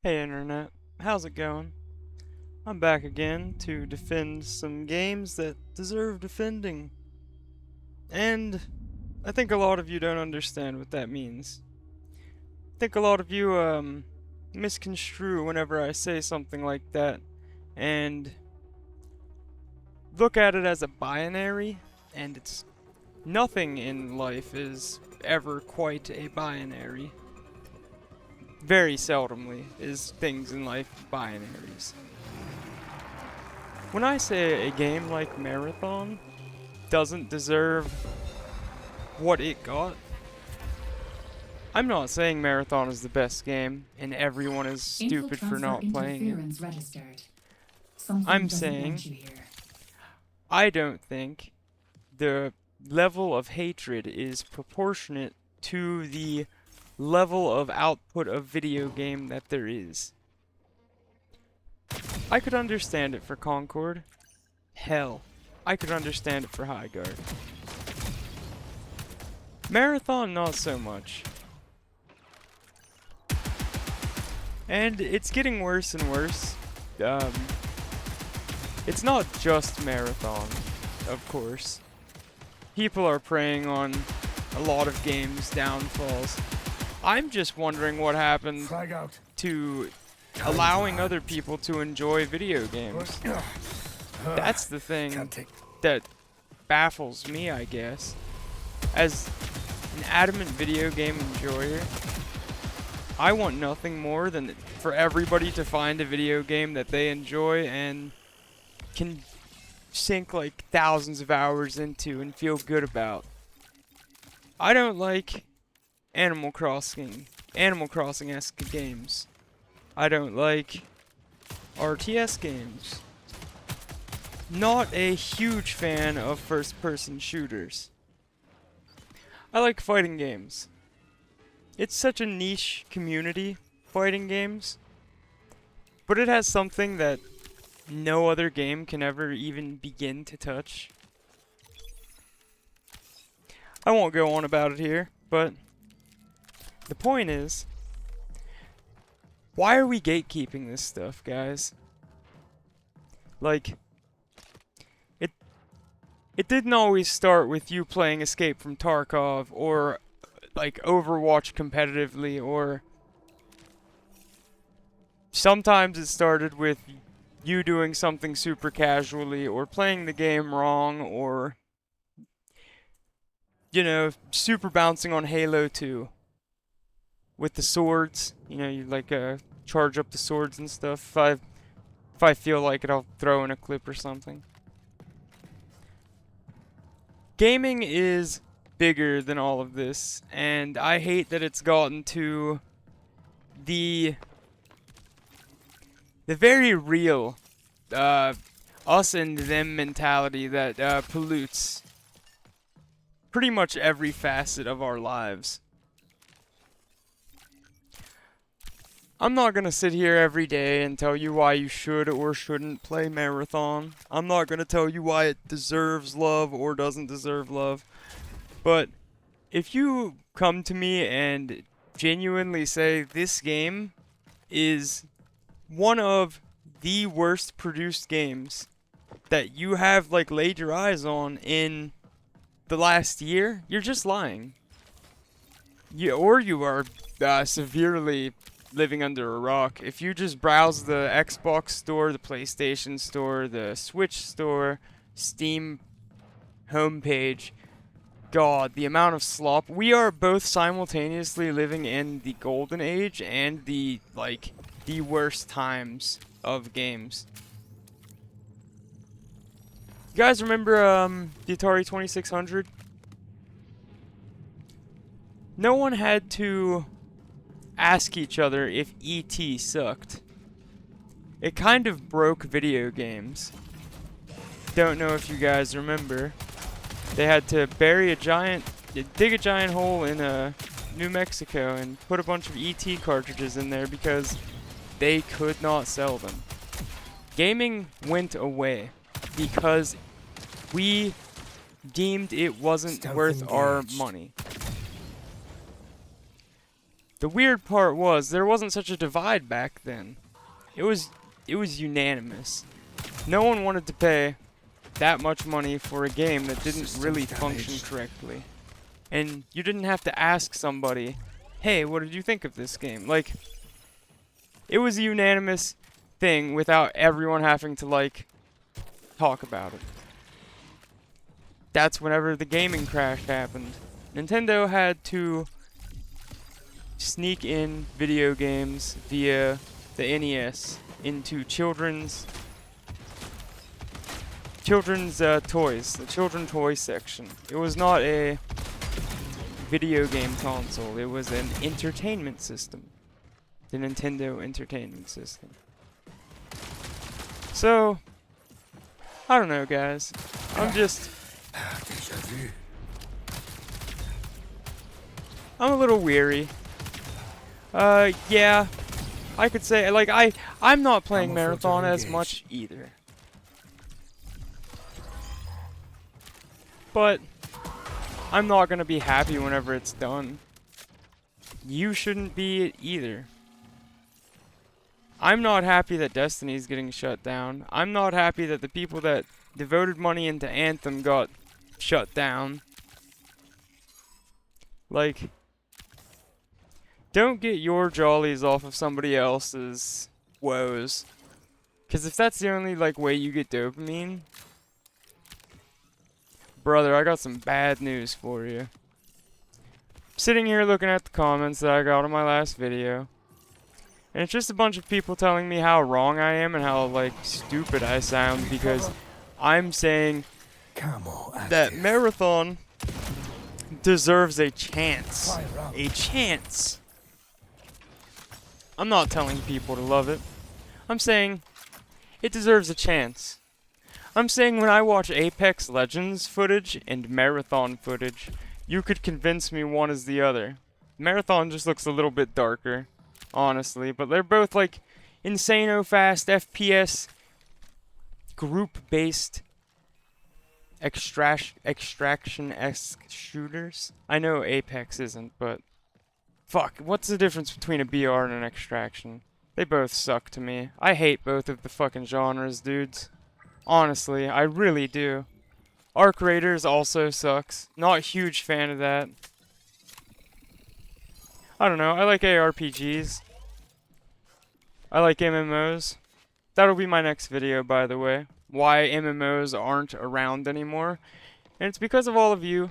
Hey Internet, how's it going? I'm back again to defend some games that deserve defending. And I think a lot of you don't understand what that means. I think a lot of you misconstrue whenever I say something like that and look at it as a binary, and it's nothing in life is ever quite a binary. Very seldomly is things in life binaries. When I say a game like Marathon doesn't deserve what it got, I'm not saying Marathon is the best game and everyone is Info stupid for transfer not playing it. interference registered. Something I'm doesn't saying want you here. I don't think the level of hatred is proportionate to the level of output of video game that there is. I could understand it for Concord. Hell, I could understand it for Highguard. Marathon, not so much. And it's getting worse and worse. It's not just Marathon, of course. People are preying on a lot of games' downfalls. I'm just wondering what happened to allowing other people to enjoy video games. That's the thing that baffles me, I guess. As an adamant video game enjoyer, I want nothing more than for everybody to find a video game that they enjoy and can sink like thousands of hours into and feel good about. I don't like Animal Crossing-esque games. I don't like RTS games. Not a huge fan of first-person shooters. I like fighting games. It's such a niche community, fighting games. But it has something that no other game can ever even begin to touch. I won't go on about it here, but the point is, why are we gatekeeping this stuff, guys? Like, it didn't always start with you playing Escape from Tarkov, or like Overwatch competitively, or sometimes it started with you doing something super casually, or playing the game wrong, or, you know, super bouncing on Halo 2 with the swords. You know, you like charge up the swords and stuff. If I feel like it, I'll throw in a clip or something. Gaming is bigger than all of this, and I hate that it's gotten to the very real us and them mentality that pollutes pretty much every facet of our lives. I'm not gonna sit here every day and tell you why you should or shouldn't play Marathon. I'm not gonna tell you why it deserves love or doesn't deserve love. But if you come to me and genuinely say this game is one of the worst produced games that you have like laid your eyes on in the last year, you're just lying. Or you are severely living under a rock. If you just browse the Xbox store, the PlayStation store, the Switch store, Steam homepage, God, the amount of slop. We are both simultaneously living in the golden age and the worst times of games. You guys remember the Atari 2600? No one had to ask each other if E.T. sucked. It kind of broke video games. Don't know if you guys remember. They had to dig a giant hole in New Mexico and put a bunch of E.T. cartridges in there because they could not sell them. Gaming went away because we deemed it wasn't worth our money. The weird part was there wasn't such a divide back then. It was unanimous. No one wanted to pay that much money for a game that didn't really function correctly. And you didn't have to ask somebody, hey, what did you think of this game? Like, it was a unanimous thing without everyone having to, like, talk about it. That's whenever the gaming crash happened. Nintendo had to sneak in video games via the NES into children's toys, the children toy section. It was not a video game console, it was an entertainment system. The Nintendo Entertainment System. So, I don't know, guys. I'm a little weary. Yeah. I could say, like, I'm not playing Marathon as much either. But I'm not gonna be happy whenever it's done. You shouldn't be either. I'm not happy that Destiny's getting shut down. I'm not happy that the people that devoted money into Anthem got shut down. Like, don't get your jollies off of somebody else's woes. 'Cause if that's the only, like, way you get dopamine, brother, I got some bad news for you. Sitting here looking at the comments that I got on my last video, and it's just a bunch of people telling me how wrong I am and how, like, stupid I sound because I'm saying that Marathon deserves a chance. A chance. I'm not telling people to love it. I'm saying it deserves a chance. I'm saying when I watch Apex Legends footage and Marathon footage, you could convince me one is the other. Marathon just looks a little bit darker, honestly, but they're both like insano fast FPS group-based extraction-esque shooters. I know Apex isn't, but fuck, what's the difference between a BR and an extraction? They both suck to me. I hate both of the fucking genres, dudes. Honestly, I really do. Arc Raiders also sucks. Not a huge fan of that. I don't know, I like ARPGs. I like MMOs. That'll be my next video, by the way. Why MMOs aren't around anymore. And it's because of all of you.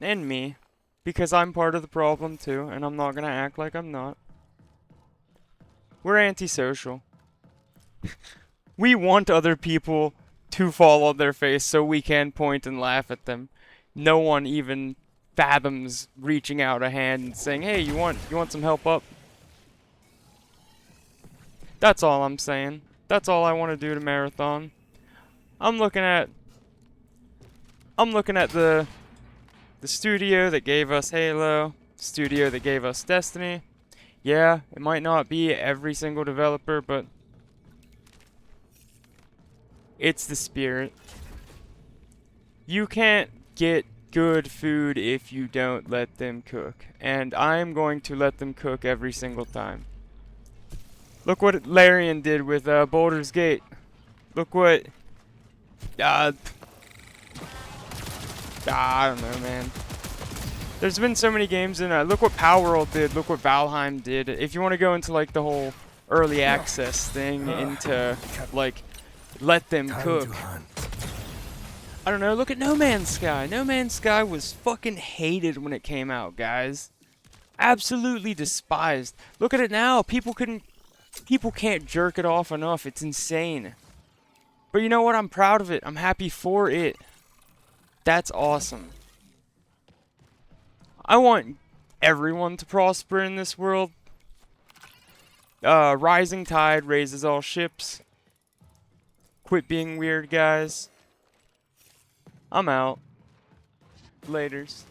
And me. Because I'm part of the problem too, and I'm not gonna act like I'm not. We're antisocial. We want other people to fall on their face so we can point and laugh at them. No one even fathoms reaching out a hand and saying, "Hey, you want some help up?" That's all I'm saying. That's all I want to do to Marathon. I'm looking at the studio that gave us Halo, the studio that gave us Destiny. Yeah, it might not be every single developer, but it's the spirit. You can't get good food if you don't let them cook. And I'm going to let them cook every single time. Look what Larian did with Baldur's Gate. Look what... I don't know, man. There's been so many games in look what Palworld did, look what Valheim did. If you want to go into like the whole early access thing, into like let them cook. I don't know, look at No Man's Sky. No Man's Sky was fucking hated when it came out, guys. Absolutely despised. Look at it now. People can't jerk it off enough. It's insane. But you know what? I'm proud of it. I'm happy for it. That's awesome. I want everyone to prosper in this world. Rising tide raises all ships. Quit being weird, guys. I'm out. Laters.